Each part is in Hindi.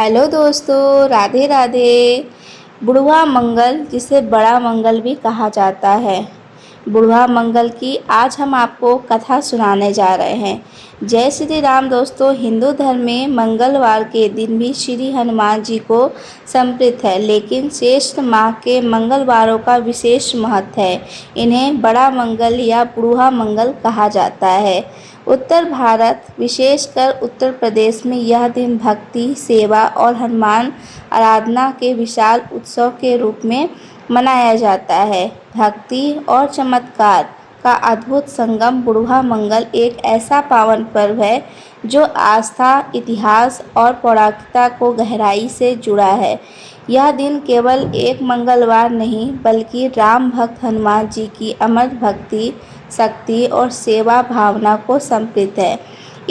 हेलो दोस्तों, राधे राधे। बुढ़वा मंगल, जिसे बड़ा मंगल भी कहा जाता है, बुढ़वा मंगल की आज हम आपको कथा सुनाने जा रहे हैं। जय श्री राम दोस्तों। हिंदू धर्म में मंगलवार के दिन भी श्री हनुमान जी को समर्पित है, लेकिन श्रेष्ठ माह के मंगलवारों का विशेष महत्व है। इन्हें बड़ा मंगल या बुढ़वा मंगल कहा जाता है। उत्तर भारत, विशेषकर उत्तर प्रदेश में यह दिन भक्ति, सेवा और हनुमान आराधना के विशाल उत्सव के रूप में मनाया जाता है। भक्ति और चमत्कार का अद्भुत संगम। बुढ़वा मंगल एक ऐसा पावन पर्व है जो आस्था, इतिहास और पौराणिकता को गहराई से जुड़ा है। यह दिन केवल एक मंगलवार नहीं, बल्कि राम भक्त हनुमान जी की अमर भक्ति, शक्ति और सेवा भावना को समर्पित है।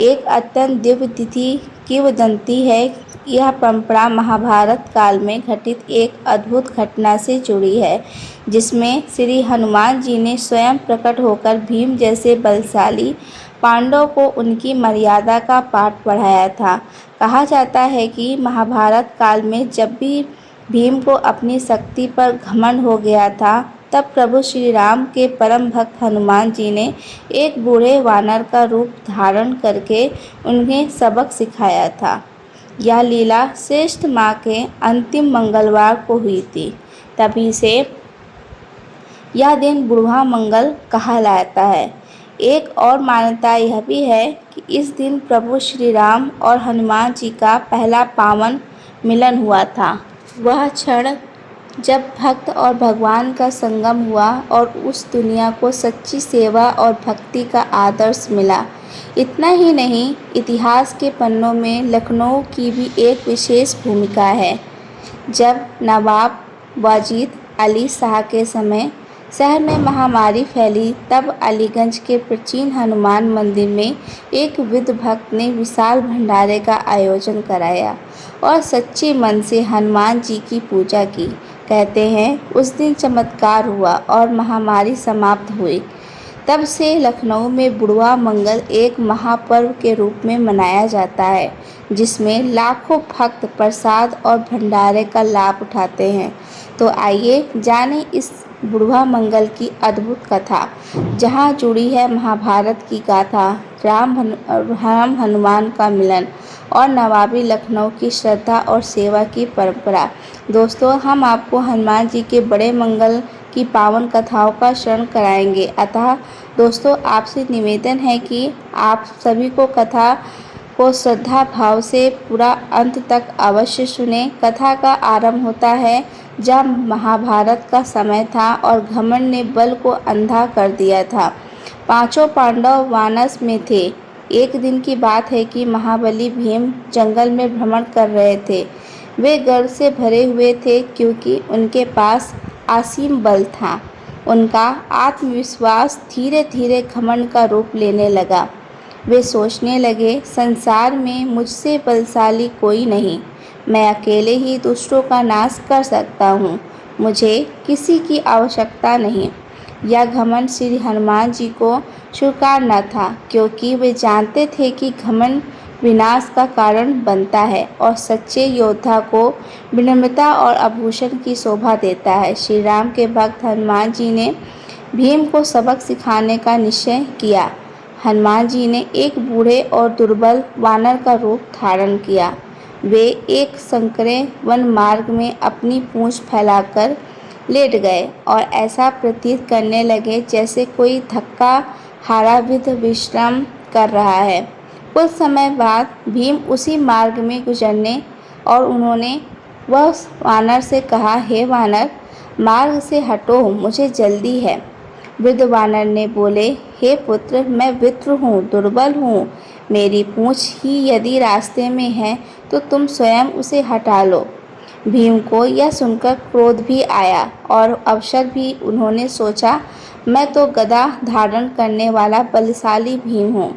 एक अत्यंत दिव्य तिथि किंवदंती है। यह परंपरा महाभारत काल में घटित एक अद्भुत घटना से जुड़ी है, जिसमें श्री हनुमान जी ने स्वयं प्रकट होकर भीम जैसे बलशाली पांडव को उनकी मर्यादा का पाठ पढ़ाया था। कहा जाता है कि महाभारत काल में जब भी भीम को अपनी शक्ति पर घमंड हो गया था, तब प्रभु श्री राम के परम भक्त हनुमान जी ने एक बूढ़े वानर का रूप धारण करके उन्हें सबक सिखाया था। यह लीला श्रेष्ठ माह के अंतिम मंगलवार को हुई थी। तभी से यह दिन बुढ़वा मंगल कहा जाता है। एक और मान्यता यह भी है कि इस दिन प्रभु श्री राम और हनुमान जी का पहला पावन मिलन हुआ था। वह क्षण जब भक्त और भगवान का संगम हुआ और उस दुनिया को सच्ची सेवा और भक्ति का आदर्श मिला। इतना ही नहीं, इतिहास के पन्नों में लखनऊ की भी एक विशेष भूमिका है। जब नवाब वाजिद अली शाह के समय शहर में महामारी फैली, तब अलीगंज के प्राचीन हनुमान मंदिर में एक वृद्ध भक्त ने विशाल भंडारे का आयोजन कराया और सच्चे मन से हनुमान जी की पूजा की। कहते हैं उस दिन चमत्कार हुआ और महामारी समाप्त हुई। तब से लखनऊ में बुढ़वा मंगल एक महापर्व के रूप में मनाया जाता है, जिसमें लाखों भक्त प्रसाद और भंडारे का लाभ उठाते हैं। तो आइए जानें इस बुढ़वा मंगल की अद्भुत कथा, जहां जुड़ी है महाभारत की गाथा, राम हनुमान का मिलन और नवाबी लखनऊ की श्रद्धा और सेवा की परंपरा। दोस्तों, हम आपको हनुमान जी के बड़े मंगल की पावन कथाओं का श्रवण कराएंगे। अतः दोस्तों, आपसे निवेदन है कि आप सभी को कथा को श्रद्धा भाव से पूरा अंत तक अवश्य सुने। कथा का आरंभ होता है जब महाभारत का समय था और घमंड ने बल को अंधा कर दिया था। पांचों पांडव वानस में थे। एक दिन की बात है कि महाबली भीम जंगल में भ्रमण कर रहे थे। वे गर्व से भरे हुए थे क्योंकि उनके पास असीम बल था। उनका आत्मविश्वास धीरे धीरे घमंड का रूप लेने लगा। वे सोचने लगे, संसार में मुझसे बलशाली कोई नहीं। मैं अकेले ही दुष्टों का नाश कर सकता हूँ। मुझे किसी की आवश्यकता नहीं। यह घमंड श्री हनुमान जी को स्वीकार न था, क्योंकि वे जानते थे कि घमंड विनाश का कारण बनता है और सच्चे योद्धा को विनम्रता और आभूषण की शोभा देता है। श्री राम के भक्त हनुमान जी ने भीम को सबक सिखाने का निश्चय किया। हनुमान जी ने एक बूढ़े और दुर्बल वानर का रूप धारण किया। वे एक संकरे वन मार्ग में अपनी पूंछ फैलाकर लेट गए और ऐसा प्रतीत करने लगे जैसे कोई थका हारा वृद्ध विश्राम कर रहा है। कुछ समय बाद भीम उसी मार्ग में गुजरने और उन्होंने वह वानर से कहा, हे वानर, मार्ग से हटो, मुझे जल्दी है। वृद्ध वानर ने बोले, हे पुत्र, मैं वित्र हूँ, दुर्बल हूँ। मेरी पूंछ ही यदि रास्ते में है तो तुम स्वयं उसे हटा लो। भीम को यह सुनकर क्रोध भी आया और अवसर भी उन्होंने सोचा, मैं तो गदा धारण करने वाला बलशाली भीम हूँ।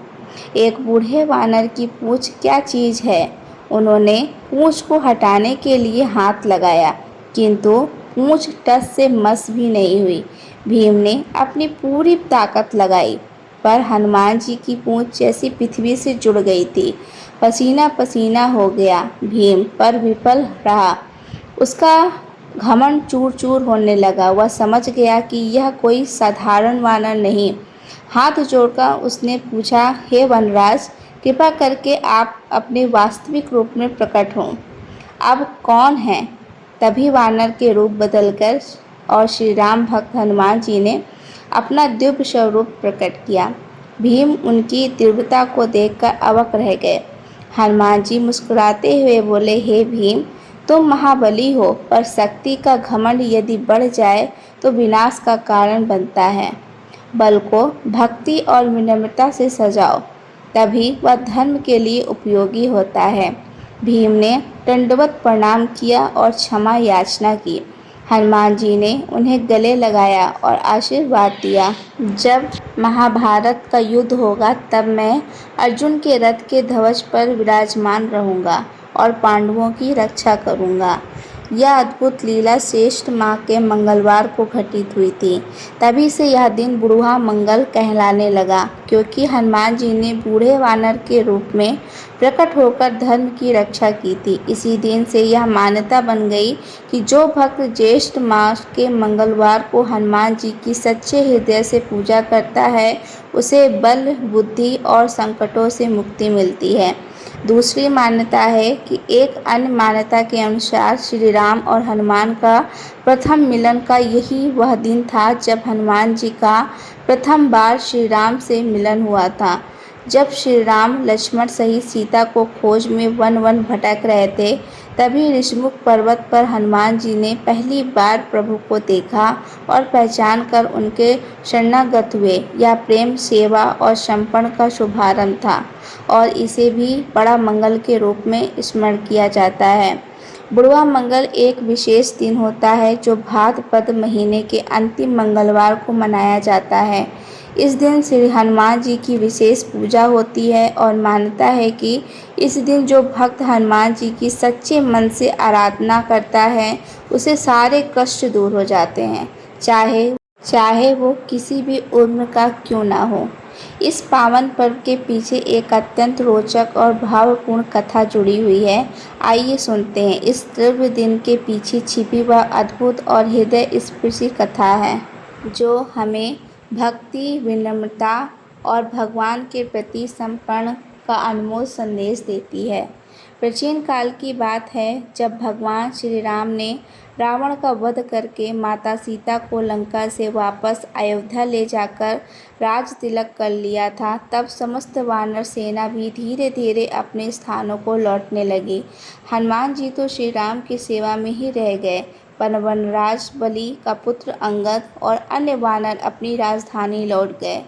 एक बूढ़े वानर की पूंछ क्या चीज़ है। उन्होंने पूंछ को हटाने के लिए हाथ लगाया, किंतु पूंछ टस से मस भी नहीं हुई। भीम ने अपनी पूरी ताकत लगाई पर हनुमान जी की पूंछ जैसी पृथ्वी से जुड़ गई थी। पसीना पसीना हो गया भीम, पर विफल रहा। उसका घमंड चूर चूर होने लगा। वह समझ गया कि यह कोई साधारण वानर नहीं। हाथ जोड़कर उसने पूछा, हे वनराज, कृपा करके आप अपने वास्तविक रूप में प्रकट हों। अब कौन है? तभी वानर के रूप बदलकर और श्री राम भक्त हनुमान जी ने अपना दिव्य स्वरूप प्रकट किया। भीम उनकी तीव्रता को देखकर अवाक रह गए। हनुमान जी मुस्कुराते हुए बोले, हे भीम, तुम महाबली हो, पर शक्ति का घमंड यदि बढ़ जाए तो विनाश का कारण बनता है। बल को भक्ति और विनम्रता से सजाओ, तभी वह धर्म के लिए उपयोगी होता है। भीम ने दंडवत प्रणाम किया और क्षमा याचना की। हनुमान जी ने उन्हें गले लगाया और आशीर्वाद दिया। जब महाभारत का युद्ध होगा तब मैं अर्जुन के रथ के ध्वज पर विराजमान रहूँगा और पांडवों की रक्षा करूँगा। यह अद्भुत लीला श्रेष्ठ माह के मंगलवार को घटित हुई थी। तभी से यह दिन बुढ़वा मंगल कहलाने लगा, क्योंकि हनुमान जी ने बूढ़े वानर के रूप में प्रकट होकर धर्म की रक्षा की थी। इसी दिन से यह मान्यता बन गई कि जो भक्त ज्येष्ठ मास के मंगलवार को हनुमान जी की सच्चे हृदय से पूजा करता है, उसे बल, बुद्धि और संकटों से मुक्ति मिलती है। दूसरी मान्यता है कि एक अन्य मान्यता के अनुसार श्री राम और हनुमान का प्रथम मिलन का यही वह दिन था जब हनुमान जी का प्रथम बार श्री राम से मिलन हुआ था। जब श्री राम लक्ष्मण सहित सीता को खोज में वन वन भटक रहे थे, तभी ऋषमुख पर्वत पर हनुमान जी ने पहली बार प्रभु को देखा और पहचान कर उनके शरणागत हुए। यह प्रेम, सेवा और समर्पण का शुभारंभ था और इसे भी बड़ा मंगल के रूप में स्मरण किया जाता है। बुढ़वा मंगल एक विशेष दिन होता है जो भाद्रपद महीने के अंतिम मंगलवार को मनाया जाता है। इस दिन श्री हनुमान जी की विशेष पूजा होती है और मान्यता है कि इस दिन जो भक्त हनुमान जी की सच्चे मन से आराधना करता है, उसे सारे कष्ट दूर हो जाते हैं, चाहे वो किसी भी उम्र का क्यों ना हो। इस पावन पर्व के पीछे एक अत्यंत रोचक और भावपूर्ण कथा जुड़ी हुई है। आइए सुनते हैं इस दिव्य दिन के पीछे छिपी वह अद्भुत और हृदय स्पर्शी कथा है, जो हमें भक्ति, विनम्रता और भगवान के प्रति समर्पण का अनमोल संदेश देती है। प्राचीन काल की बात है, जब भगवान श्री राम ने रावण का वध करके माता सीता को लंका से वापस अयोध्या ले जाकर राज तिलक कर लिया था, तब समस्त वानर सेना भी धीरे धीरे अपने स्थानों को लौटने लगी। हनुमान जी तो श्री राम की सेवा में ही रह गए, पर वनराज बलि का पुत्र अंगद और अन्य वानर अपनी राजधानी लौट गए।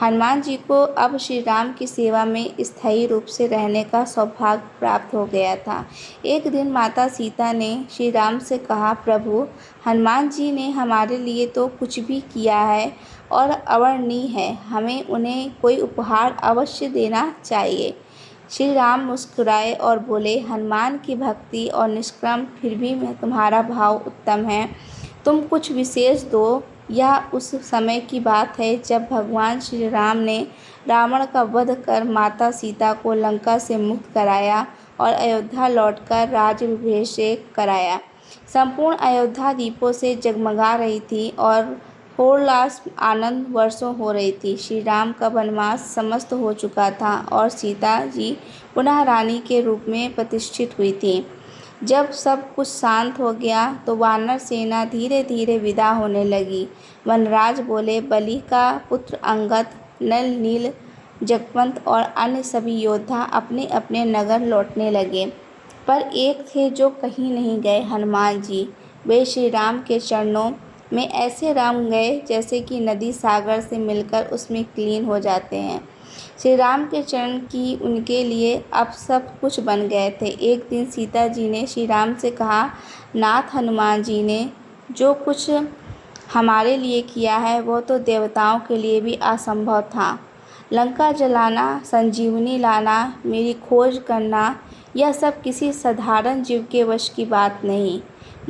हनुमान जी को अब श्री राम की सेवा में स्थायी रूप से रहने का सौभाग्य प्राप्त हो गया था। एक दिन माता सीता ने श्री राम से कहा, प्रभु, हनुमान जी ने हमारे लिए तो कुछ भी किया है और अवर्णनीय है, हमें उन्हें कोई उपहार अवश्य देना चाहिए। श्री राम मुस्कुराए और बोले, हनुमान की भक्ति और निष्काम फिर भी तुम्हारा भाव उत्तम है, तुम कुछ विशेष दो। यह उस समय की बात है जब भगवान श्री राम ने रावण का वध कर माता सीता को लंका से मुक्त कराया और अयोध्या लौटकर राज्याभिषेक कराया। संपूर्ण अयोध्या दीपों से जगमगा रही थी और होल्लास आनंद वर्षों हो रही थी। श्री राम का वनवास समाप्त हो चुका था और सीता जी पुनः रानी के रूप में प्रतिष्ठित हुई थी। जब सब कुछ शांत हो गया तो वानर सेना धीरे धीरे विदा होने लगी। वनराज बोले, बलि का पुत्र अंगद, नल, नील, जगवंत और अन्य सभी योद्धा अपने अपने नगर लौटने लगे, पर एक थे जो कहीं नहीं गए, हनुमान जी। वे श्री राम के चरणों में ऐसे रम गए जैसे कि नदी सागर से मिलकर उसमें क्लीन हो जाते हैं। श्री राम के चरण की उनके लिए अब सब कुछ बन गए थे। एक दिन सीता जी ने श्री राम से कहा, नाथ, हनुमान जी ने जो कुछ हमारे लिए किया है वो तो देवताओं के लिए भी असंभव था। लंका जलाना, संजीवनी लाना, मेरी खोज करना, यह सब किसी साधारण जीव के वश की बात नहीं।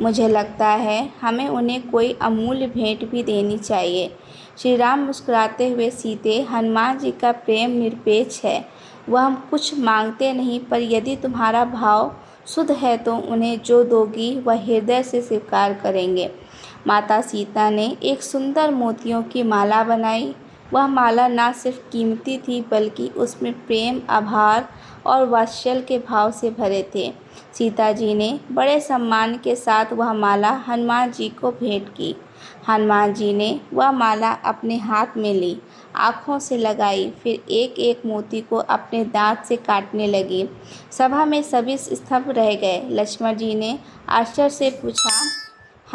मुझे लगता है हमें उन्हें कोई अमूल्य भेंट भी देनी चाहिए। श्री राम मुस्कुराते हुए सीते, हनुमान जी का प्रेम निरपेक्ष है। वह हम कुछ मांगते नहीं, पर यदि तुम्हारा भाव शुद्ध है तो उन्हें जो दोगी वह हृदय से स्वीकार करेंगे। माता सीता ने एक सुंदर मोतियों की माला बनाई। वह माला न सिर्फ कीमती थी, बल्कि उसमें प्रेम, आभार और वात्सल्य के भाव से भरे थे। सीता जी ने बड़े सम्मान के साथ वह माला हनुमान जी को भेंट की। हनुमान जी ने वह माला अपने हाथ में ली, आँखों से लगाई, फिर एक एक मोती को अपने दांत से काटने लगी। सभा में सभी स्तब्ध रह गए। लक्ष्मण जी ने आश्चर्य से पूछा,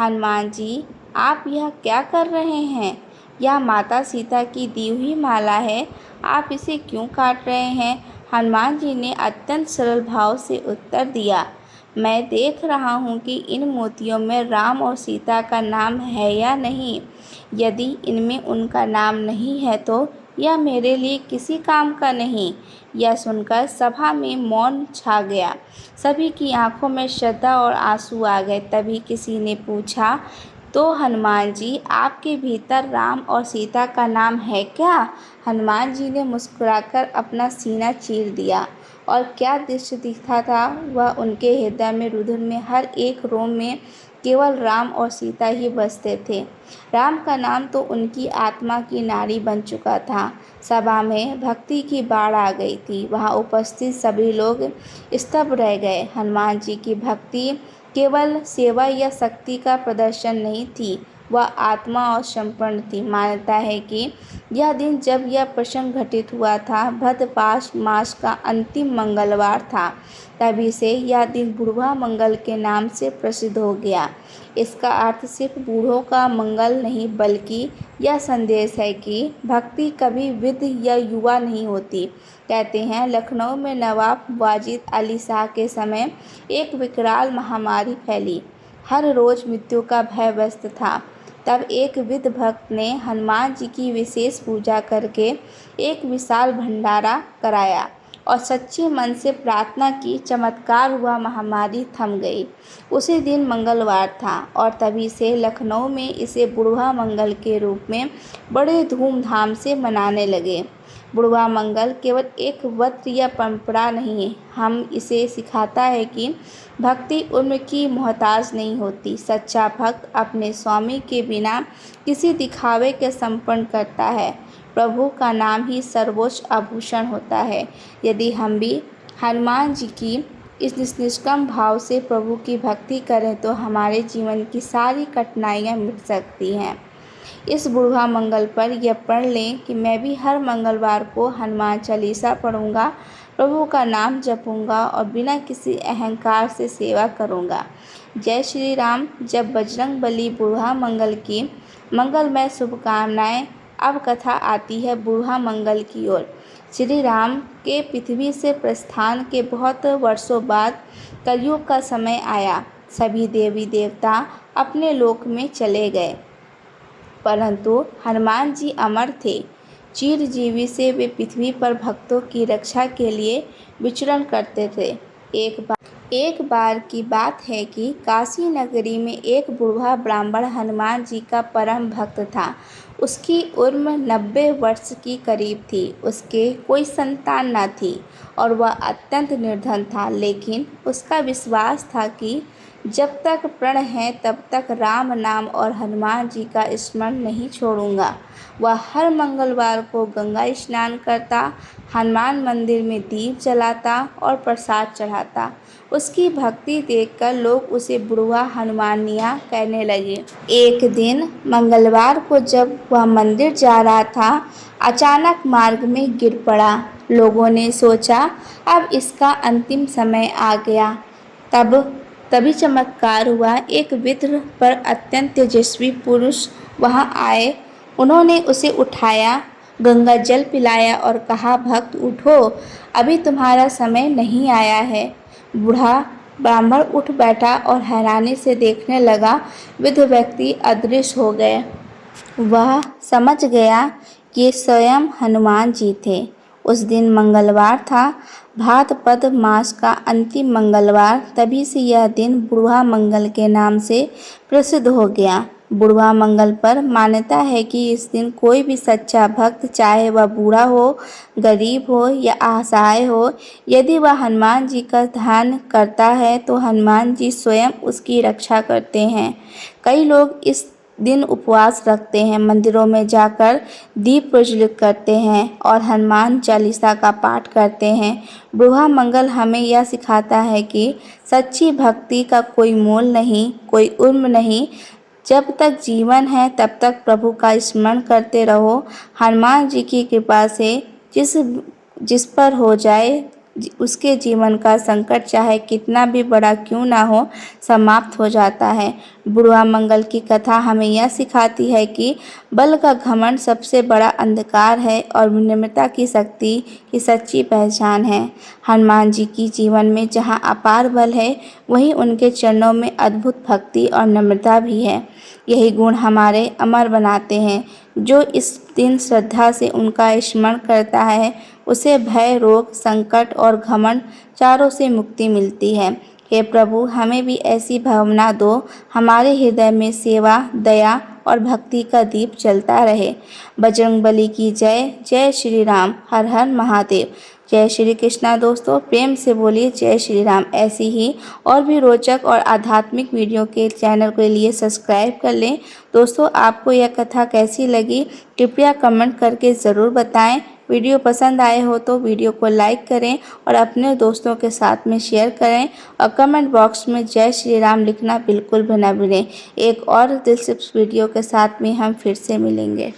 हनुमान जी, आप यह क्या कर रहे हैं? यह माता सीता की दी हुई माला है, आप इसे क्यों काट रहे हैं? हनुमान जी ने अत्यंत सरल भाव से उत्तर दिया, मैं देख रहा हूँ कि इन मोतियों में राम और सीता का नाम है या नहीं। यदि इनमें उनका नाम नहीं है तो यह मेरे लिए किसी काम का नहीं। यह सुनकर सभा में मौन छा गया। सभी की आंखों में श्रद्धा और आंसू आ गए। तभी किसी ने पूछा, तो हनुमान जी, आपके भीतर राम और सीता का नाम है क्या? हनुमान जी ने मुस्कुराकर अपना सीना चीर दिया, और क्या दृश्य दिखता था वह उनके हृदय में, रुधिर में, हर एक रोम में केवल राम और सीता ही बसते थे। राम का नाम तो उनकी आत्मा की नाड़ी बन चुका था। सभा में भक्ति की बाढ़ आ गई थी। वहाँ उपस्थित सभी लोग स्तब्ध रह गए। हनुमान जी की भक्ति केवल सेवा या शक्ति का प्रदर्शन नहीं थी, वह आत्मा और समर्पण थी। मान्यता है कि यह दिन, जब यह प्रसंग घटित हुआ था, भद्रपाश मास का अंतिम मंगलवार था। तभी से यह दिन बुढ़वा मंगल के नाम से प्रसिद्ध हो गया। इसका अर्थ सिर्फ बूढ़ों का मंगल नहीं, बल्कि यह संदेश है कि भक्ति कभी वृद्ध या युवा नहीं होती। कहते हैं, लखनऊ में नवाब वाजिद अली शाह के समय एक विकराल महामारी फैली। हर रोज़ मृत्यु का भय व्यस्त था। तब एक वृद्ध भक्त ने हनुमान जी की विशेष पूजा करके एक विशाल भंडारा कराया और सच्चे मन से प्रार्थना की। चमत्कार हुआ, महामारी थम गई। उसी दिन मंगलवार था और तभी से लखनऊ में इसे बुढ़वा मंगल के रूप में बड़े धूमधाम से मनाने लगे। बुढ़वा मंगल केवल एक व्रत या परंपरा नहीं, हम इसे सिखाता है कि भक्ति उम्र की मोहताज नहीं होती। सच्चा भक्त अपने स्वामी के बिना किसी दिखावे के समर्पण करता है। प्रभु का नाम ही सर्वोच्च आभूषण होता है। यदि हम भी हनुमान जी की इस निष्काम भाव से प्रभु की भक्ति करें तो हमारे जीवन की सारी कठिनाइयाँ मिट सकती हैं। इस बुढ़वा मंगल पर यह पढ़ लें कि मैं भी हर मंगलवार को हनुमान चालीसा पढ़ूंगा, प्रभु का नाम जपूंगा और बिना किसी अहंकार से सेवा करूंगा। जय श्री राम। जब बजरंग बली बुढ़वा मंगल की मंगलमय शुभकामनाएं। अब कथा आती है बुढ़वा मंगल की ओर। श्री राम के पृथ्वी से प्रस्थान के बहुत वर्षों बाद कलयुग का समय आया। सभी देवी देवता अपने लोक में चले गए, परंतु हनुमान जी अमर थे। चिरजीवी से वे पृथ्वी पर भक्तों की रक्षा के लिए विचरण करते थे। एक बार की बात है कि काशी नगरी में एक बूढ़ा ब्राह्मण हनुमान जी का परम भक्त था। उसकी उम्र 90 वर्ष की करीब थी। उसके कोई संतान न थी और वह अत्यंत निर्धन था, लेकिन उसका विश्वास था कि जब तक प्रण है तब तक राम नाम और हनुमान जी का स्मरण नहीं छोड़ूंगा। वह हर मंगलवार को गंगा स्नान करता, हनुमान मंदिर में दीप जलाता और प्रसाद चढ़ाता। उसकी भक्ति देखकर लोग उसे बुढ़वा हनुमानिया कहने लगे। एक दिन मंगलवार को जब वह मंदिर जा रहा था, अचानक मार्ग में गिर पड़ा। लोगों ने सोचा अब इसका अंतिम समय आ गया। तभी चमत्कार हुआ। एक वृद्ध पर अत्यंत तेजस्वी पुरुष वहां आए। उन्होंने उसे उठाया, गंगा जल पिलाया और कहा, भक्त उठो, अभी तुम्हारा समय नहीं आया है। बूढ़ा ब्राह्मण उठ बैठा और हैरानी से देखने लगा। वृद्ध व्यक्ति अदृश्य हो गए। वह समझ गया कि स्वयं हनुमान जी थे। उस दिन मंगलवार था। भाद्रपद मास का अंतिम मंगलवार, तभी से यह दिन बुढ़वा मंगल के नाम से प्रसिद्ध हो गया। बुढ़वा मंगल पर मान्यता है कि इस दिन कोई भी सच्चा भक्त, चाहे वह बूढ़ा हो, गरीब हो या असहाय हो, यदि वह हनुमान जी का ध्यान करता है तो हनुमान जी स्वयं उसकी रक्षा करते हैं। कई लोग इस दिन उपवास रखते हैं, मंदिरों में जाकर दीप प्रज्वलित करते हैं और हनुमान चालीसा का पाठ करते हैं। बुढ़वा मंगल हमें यह सिखाता है कि सच्ची भक्ति का कोई मोल नहीं, कोई उम्र नहीं। जब तक जीवन है तब तक प्रभु का स्मरण करते रहो। हनुमान जी की कृपा से जिस जिस पर हो जाए उसके जीवन का संकट चाहे कितना भी बड़ा क्यों ना हो, समाप्त हो जाता है। बुढ़वा मंगल की कथा हमें यह सिखाती है कि बल का घमंड सबसे बड़ा अंधकार है और विनम्रता की शक्ति की सच्ची पहचान है। हनुमान जी की जीवन में जहाँ अपार बल है, वहीं उनके चरणों में अद्भुत भक्ति और नम्रता भी है। यही गुण हमारे अमर बनाते हैं। जो इस दिन श्रद्धा से उनका स्मरण करता है, उसे भय, रोग, संकट और घमंड चारों से मुक्ति मिलती है। हे प्रभु, हमें भी ऐसी भावना दो, हमारे हृदय में सेवा, दया और भक्ति का दीप जलता रहे। बजरंगबली की जय। जय श्री राम। हर हर महादेव। जय श्री कृष्णा। दोस्तों, प्रेम से बोलिए जय श्री राम। ऐसी ही और भी रोचक और आध्यात्मिक वीडियो के चैनल के लिए सब्सक्राइब कर लें। दोस्तों, आपको यह कथा कैसी लगी, कृपया कमेंट करके ज़रूर बताएं। वीडियो पसंद आए हो तो वीडियो को लाइक करें और अपने दोस्तों के साथ में शेयर करें और कमेंट बॉक्स में जय श्री राम लिखना बिल्कुल भी ना भूलें। एक और दिलचस्प वीडियो के साथ में हम फिर से मिलेंगे।